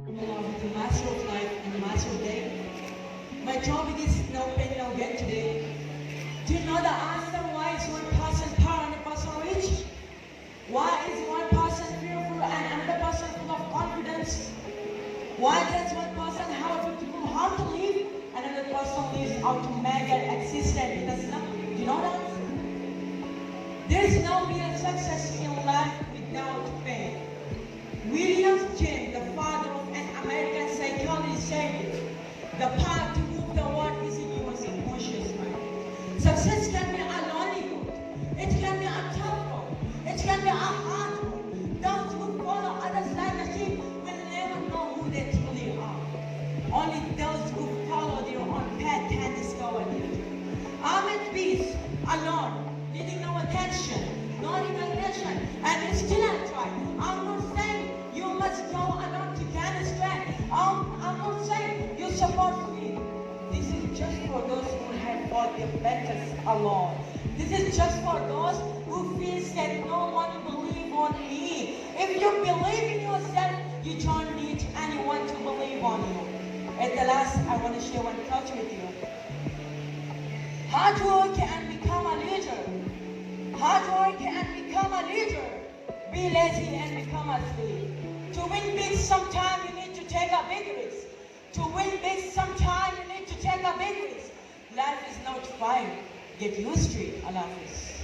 Allah with the master of life and the master of day. My topic is no pain, no gain today. Do you know the answer why is one person poor and a person rich? Why is one person fearful and another person full of confidence? Why does one person have a beautiful home to live and another person lives out to make an existence? It does not. Do you know that? There is no real success in life without pain. William James, the father of an American psychologist, said it. The path to move the world is in your subconscious mind. Success can be a lonely road. It can be a tough road. It can be a hard road. Those who follow others like a sheep will never know who they truly are. Only those who follow their own path can discover their truth. I'm at peace, alone, needing no attention, no recognition, and still I try. I'm not saying you must go alone to gain strength. I'm not saying you support me. This is just for those who have fought their battles alone. This is just for those who feel that no one will believe on me. If you believe in yourself, you don't need anyone to believe on you. At the last, I want to share one thought with you. Hard work and become a leader. Hard work and become a leader. Be lazy and become a slave. To win big, sometime you need to take a big risk. To win big, sometime you need to take a big risk. Life is not fine. Get used to it. Allah Hafiz.